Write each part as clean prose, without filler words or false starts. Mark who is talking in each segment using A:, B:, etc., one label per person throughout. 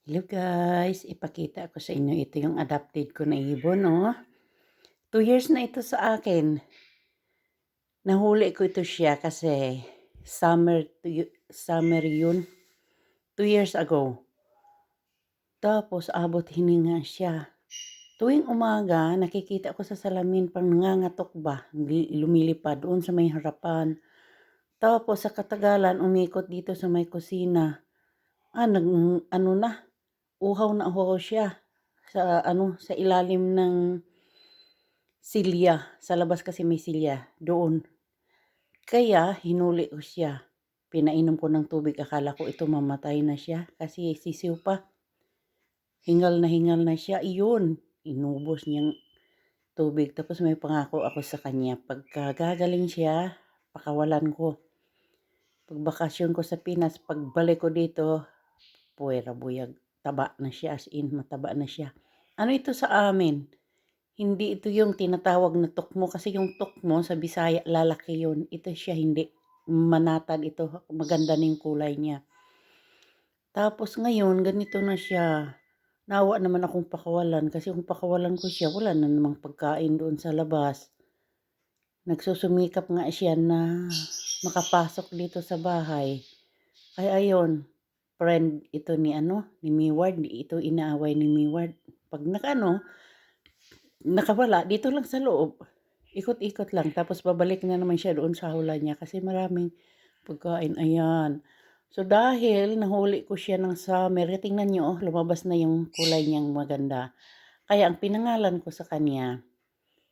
A: Hello guys, ipakita ko sa inyo ito yung adopted ko na ibon, oh. 2 years na ito sa akin. Nahuli ko ito siya kasi summer yun, 2 years ago. Tapos abot hininga siya. Tuwing umaga, nakikita ko sa salamin pang nangangatok ba, lumilipad doon sa may harapan. Tapos sa katagalan, umikot dito sa may kusina. Ano na, uhaw siya sa ilalim ng silya. Sa labas kasi may silya doon. Kaya hinuli ko siya. Pinainom ko ng tubig, akala ko ito mamatay na siya kasi sisiw pa. Hingal na siya. Iyon, inubos niyang tubig. Tapos may pangako ako sa kanya. Pagka gagaling siya, pakawalan ko. Pagbakasyon ko sa Pinas, pagbalik ko dito, puwera buyag. Taba na siya, as in mataba na siya. Ano ito sa amin? Hindi ito yung tinatawag na tukmo kasi yung tukmo sa Bisaya lalaki yun. Ito siya hindi. Manatag ito. Maganda na yung kulay niya. Tapos ngayon ganito na siya. Nawa naman akong pakawalan kasi kung pakawalan ko siya wala na namang pagkain doon sa labas. Nagsusumikap nga siya na makapasok dito sa bahay. Kaya ayun, friend ito ni Miward. Ito inaaway ni Miward. Pag nakawala dito lang sa loob. Ikot-ikot lang tapos babalik na naman siya doon sa hawla niya kasi maraming pagkain. Ayan. So dahil nahuli ko siya ng summer, tingnan niyo lumabas na yung kulay niyang maganda. Kaya ang pinangalan ko sa kanya,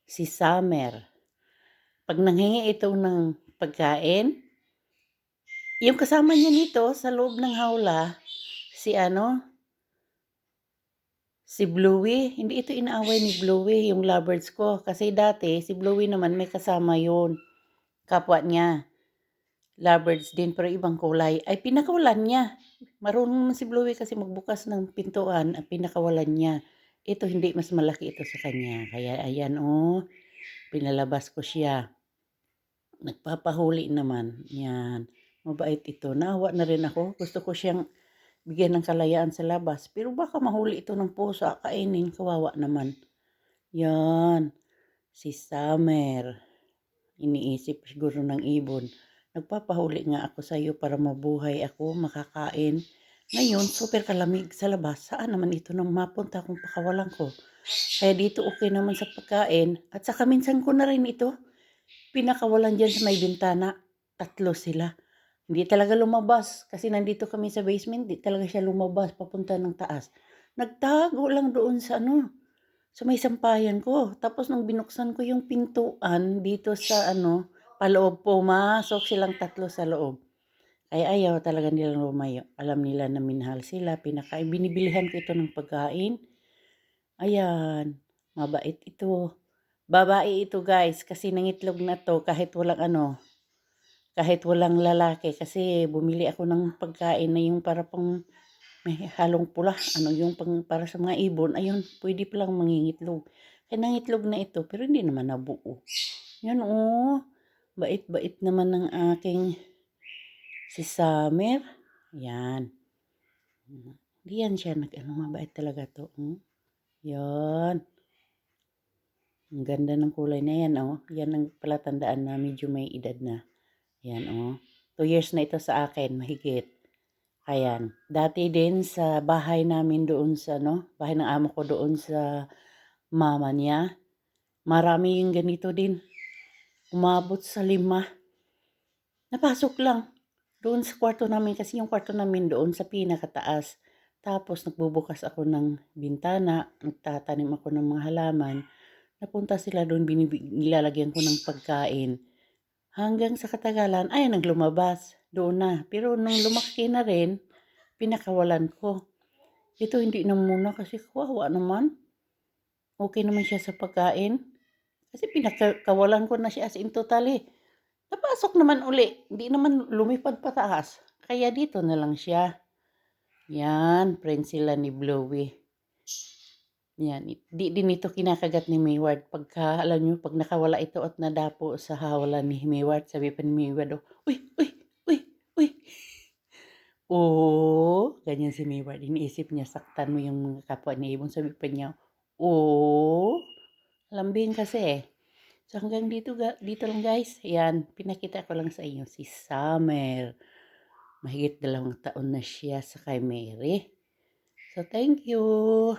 A: si Summer. Pag nanghingi ito ng pagkain, yung kasama niya nito sa loob ng hawla, si Bluey. Hindi ito inaaway ni Bluey, yung lovebirds ko. Kasi dati, si Bluey naman may kasama yun. Kapwa niya. Lovebirds din pero ibang kulay. Ay pinakawalan niya. Marunong naman si Bluey kasi magbukas ng pintuan at pinakawalan niya. Ito hindi, mas malaki ito sa kanya. Kaya ayan pinalabas ko siya. Nagpapahuli naman. Yan. Mabait ito. Naawa na rin ako. Gusto ko siyang bigyan ng kalayaan sa labas. Pero baka mahuli ito ng pusa. Kainin. Kawawa naman. Yan. Si Summer. Iniisip siguro ng ibon. Nagpapahuli nga ako sa iyo para mabuhay ako, makakain. Ngayon, super kalamig sa labas. Saan naman ito nang mapunta kung pakawalan ko? Kaya dito okay naman sa pagkain. At saka minsan ko na rin ito pinakawalan dyan sa may bintana. 3 sila. Hindi talaga lumabas. Kasi nandito kami sa basement. Hindi talaga siya lumabas papunta ng taas. Nagtago lang doon sa may sampayan ko. Tapos nung binuksan ko yung pintuan dito sa paloob, pumasok silang 3 sa loob. Ay ayaw talaga nilang lumayo. Alam nila na minahal sila. Binibilihan ko ito ng pagkain. Ayan, mabait ito. Babae ito guys, kasi nangitlog na to kahit walang lalaki. Kasi bumili ako ng pagkain na yung para pang may halong pula. Yung para sa mga ibon. Ayun, pwede palang mangingitlog. Kaya nangitlog na ito, pero hindi naman nabuo. Yan bait-bait naman ng aking si Summer. Yan. Hindi yan siya mabait talaga to. Yan. Ang ganda ng kulay na yan, Yan ang palatandaan na medyo may edad na. Yan, 2 years na ito sa akin, mahigit. Ayan. Dati din sa bahay namin doon bahay ng amo ko doon sa mama niya. Marami yung ganito din. Umabot sa 5. Napasok lang. Doon sa kwarto namin kasi yung kwarto namin doon sa pinakataas. Tapos nagbubukas ako ng bintana, nagtatanim ako ng mga halaman. Napunta sila doon, nilalagyan ko ng pagkain. Hanggang sa katagalan, ay naglumabas. Doon na. Pero nung lumaki na rin, pinakawalan ko. Ito hindi na muna kasi kawawa naman. Okay naman siya sa pagkain. Kasi pinakawalan ko na siya as in totally. Napasok naman uli. Hindi naman lumipad pataas. Kaya dito na lang siya. Yan, friend sila ni Bluey. Yan, di din ito kinakagat ni Mayward. Alam nyo, pag nakawala ito at nadapo sa hawla ni Mayward, sabi pa ni Mayward, uy, uy, uy, uy. "Oh," ganyan si Mayward, iniisip niya saktan mo yung mga kapwa niya ibon, sabi pa niya, "Oh." Lambing kasi, eh. So, hanggang dito lang guys, ayan, pinakita ko lang sa inyo si Summer. Mahigit 2 taon na siya sa kay Mary. So, thank you.